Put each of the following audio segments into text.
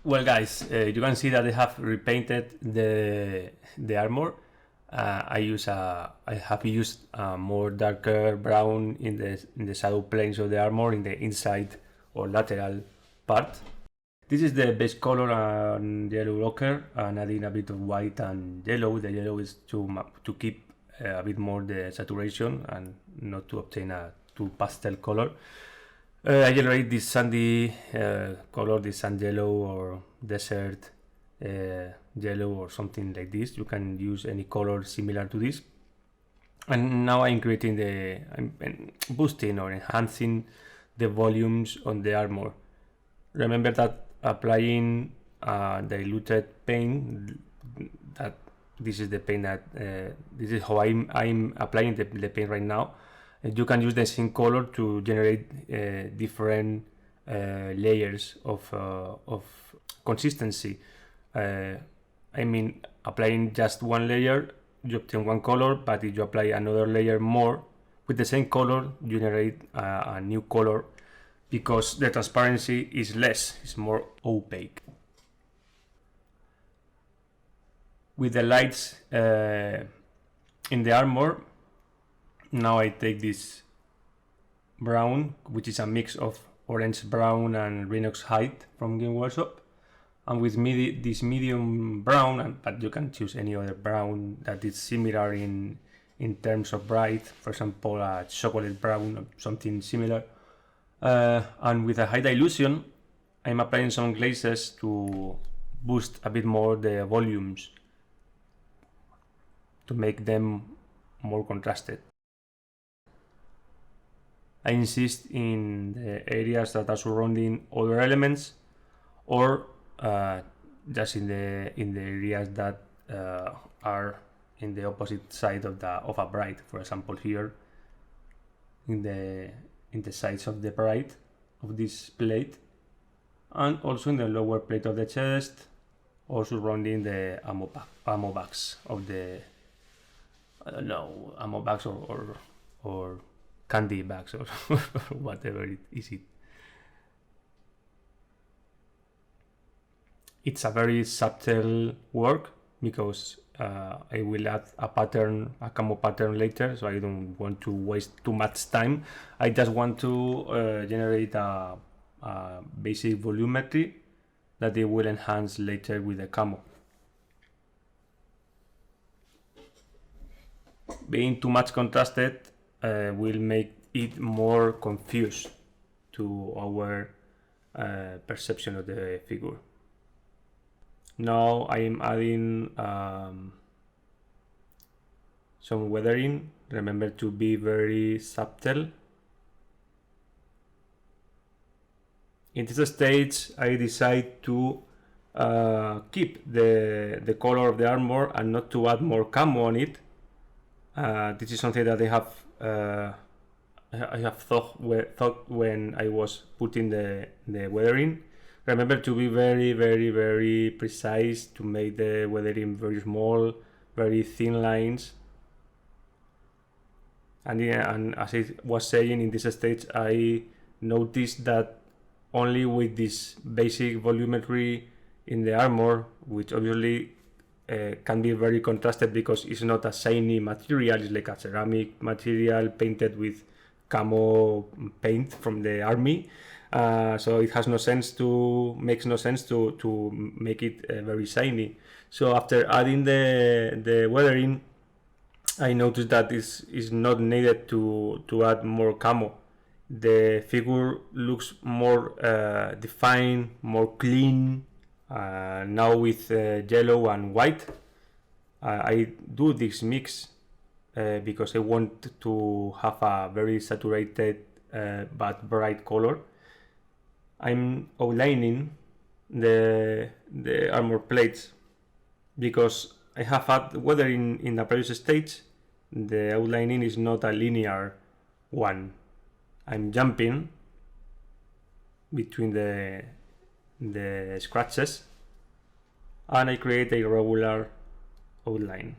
Well, guys, you can see that I have repainted the armor. I have used more darker brown in the shadow planes of the armor in the inside or lateral part. This is the base color and yellow ochre, and adding a bit of white and yellow. The yellow is to keep a bit more the saturation and not to obtain a too pastel color. I generate this sandy color, this sand yellow or desert yellow or something like this. You can use any color similar to this. And now I'm boosting or enhancing the volumes on the armor. Remember that applying diluted paint, that this is the paint that this is how I'm applying the paint right now. You can use the same color to generate different layers of consistency. I mean, applying just one layer, you obtain one color, but if you apply another layer more with the same color, you generate a new color because the transparency is less, it's more opaque. With the lights in the armor, now I take this brown, which is a mix of orange brown and Rhinox Height from Game Workshop, and with this medium brown, but you can choose any other brown that is similar in terms of bright, for example a chocolate brown or something similar. And with a high dilution, I'm applying some glazes to boost a bit more the volumes to make them more contrasted. I insist in the areas that are surrounding other elements, or just in the areas that are in the opposite side of a bright. For example, here in the sides of the bright of this plate, and also in the lower plate of the chest, or surrounding the ammo bags of the ammo bags or candy bags or whatever it is. It's a very subtle work because I will add a camo pattern later, so I don't want to waste too much time. I just want to generate a basic volumetry that they will enhance later with the camo. Being too much contrasted will make it more confused to our perception of the figure. Now I am adding some weathering. Remember to be very subtle. In this stage, I decide to keep the color of the armor and not to add more camo on it. This is something that I have thought when I was putting the weathering. Remember to be very, very, very precise, to make the weathering very small, very thin lines. And as I was saying, in this stage, I noticed that only with this basic volumetry in the armor, which obviously can be very contrasted because it's not a shiny material, it's like a ceramic material painted with camo paint from the army. So it has makes no sense to make it very shiny. So after adding the weathering, I noticed that is not needed to add more camo. The figure looks more defined, more clean. Now with yellow and white, I do this mix because I want to have a very saturated but bright color. I'm outlining the armor plates because I have had weathering in the previous stage. The outlining is not a linear one. I'm jumping between the scratches and I create a regular outline.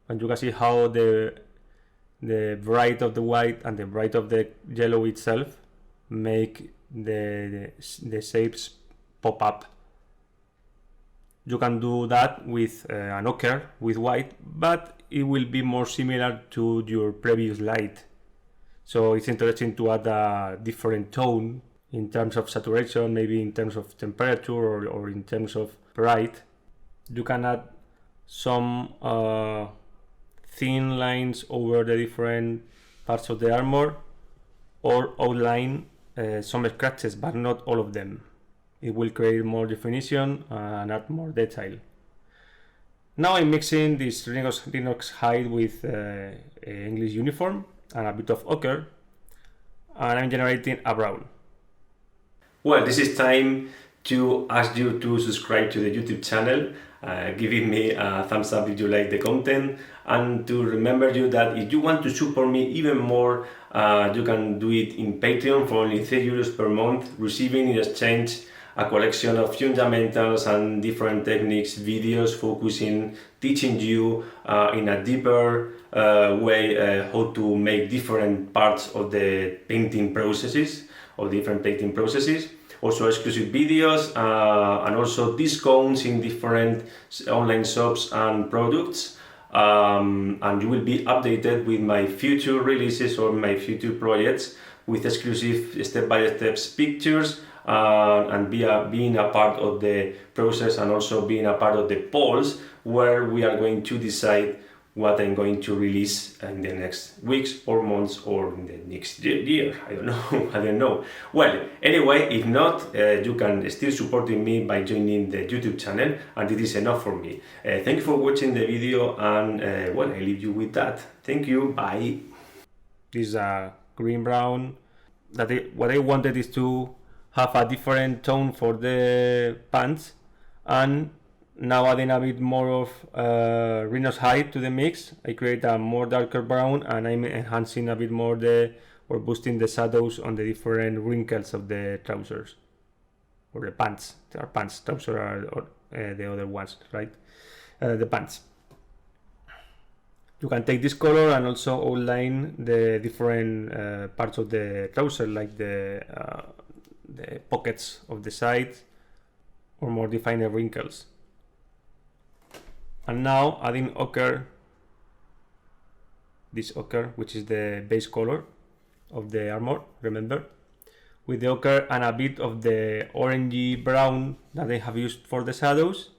And you can see how the bright of the white and the bright of the yellow itself make the shapes pop up. You can do that with an ochre with white, but it will be more similar to your previous light. So it's interesting to add a different tone in terms of saturation, maybe in terms of temperature or in terms of bright. You can add some thin lines over the different parts of the armor, or outline some scratches, but not all of them. It will create more definition and add more detail. Now I'm mixing this Linux hide with English uniform and a bit of ochre, and I'm generating a brown. Well, this is time to ask you to subscribe to the YouTube channel, giving me a thumbs up if you like the content, and to remember you that if you want to support me even more, you can do it in Patreon for only 3 euros per month, receiving in exchange a collection of fundamentals and different techniques, videos focusing, teaching you in a deeper way how to make different parts of the painting processes, also exclusive videos and also discounts in different online shops and products, and you will be updated with my future releases or my future projects with exclusive step-by-step pictures, and being a part of the process, and also being a part of the polls where we are going to decide what I'm going to release in the next weeks or months or in the next year. I don't know. Well, anyway, if not, you can still supporting me by joining the YouTube channel, and it is enough for me. Thank you for watching the video, and well, I leave you with that. Thank you. Bye. This is a green brown. What I wanted is to have a different tone for the pants, and now adding a bit more of Rhinos hide to the mix, I create a more darker brown, and I'm enhancing a bit more boosting the shadows on the different wrinkles of the trousers or the pants. There are pants, trousers are the other ones, right? The pants. You can take this color and also outline the different parts of the trouser, like the pockets of the sides, or more defined wrinkles. And now adding ochre, this ochre, which is the base color of the armor, remember, with the ochre and a bit of the orangey brown that I have used for the shadows,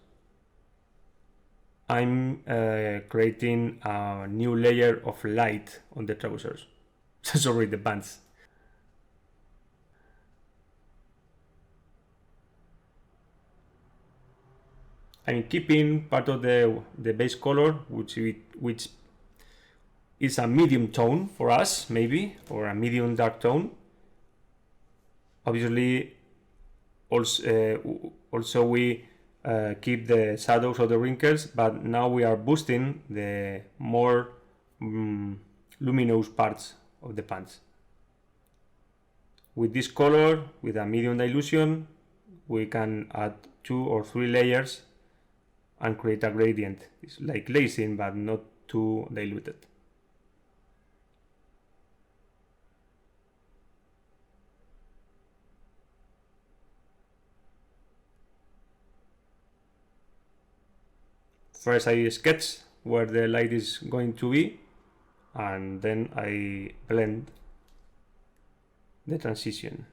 I'm creating a new layer of light on the trousers. Sorry, the pants. I'm keeping part of the base color, which is a medium tone for us, maybe, or a medium dark tone. Obviously, also we keep the shadows of the wrinkles, but now we are boosting the more luminous parts of the pants. With this color, with a medium dilution, we can add 2 or 3 layers and create a gradient. It's like glazing, but not too diluted. First I sketch where the light is going to be, and then I blend the transition.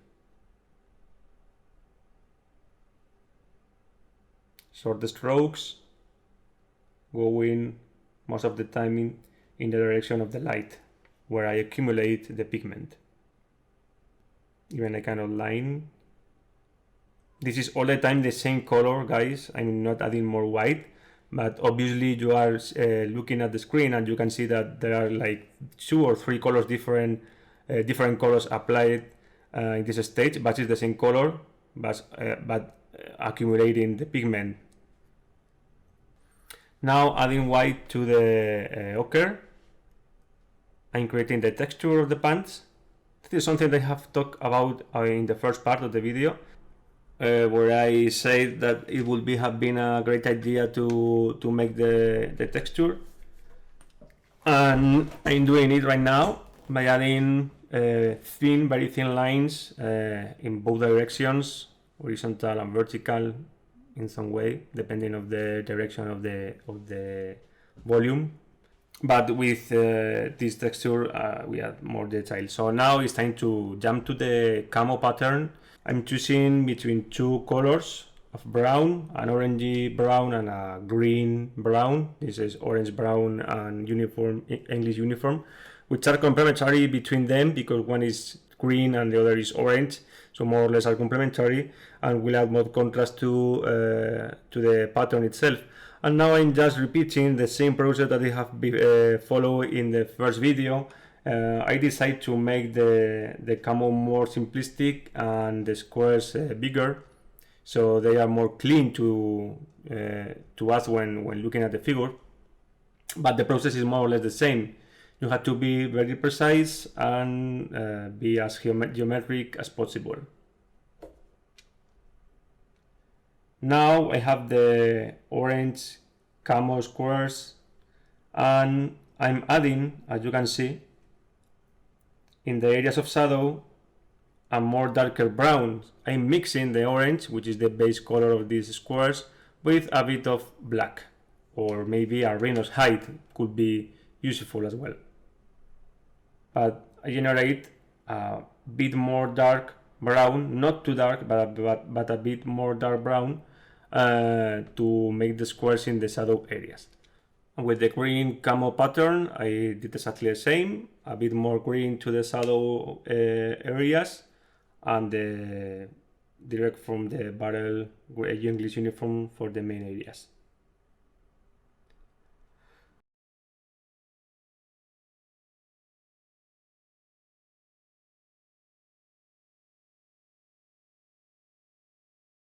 Sort the strokes, going most of the time in the direction of the light, where I accumulate the pigment. Even I kind of line. This is all the time the same color, guys. I'm not adding more white, but obviously you are looking at the screen and you can see that there are like 2 or 3 colors, different colors applied in this stage, but it's the same color, but accumulating the pigment. Now adding white to the ochre, I'm creating the texture of the pants. This is something I have talked about in the first part of the video, where I said that it would have been a great idea to make the texture, and I'm doing it right now by adding very thin lines in both directions, horizontal and vertical, in some way, depending of the direction of the volume. But with this texture, we add more detail. So now it's time to jump to the camo pattern. I'm choosing between two colors of brown, an orangey brown and a green brown. This is orange brown and uniform, English uniform, which are complementary between them because one is green and the other is orange, so more or less are complementary, and will add more contrast to the pattern itself. And now I'm just repeating the same process that I have followed in the first video. I decided to make the camo more simplistic and the squares bigger, so they are more clean to us when looking at the figure. But the process is more or less the same. You have to be very precise and be as geometric as possible. Now I have the orange camo squares, and I'm adding, as you can see, in the areas of shadow, a more darker brown. I'm mixing the orange, which is the base color of these squares, with a bit of black, or maybe a Reynolds height could be useful as well. But I generate a bit more dark brown, not too dark, but a bit more dark brown to make the squares in the shadow areas. And with the green camo pattern, I did exactly the same, a bit more green to the shadow areas, and direct from the barrel English uniform for the main areas.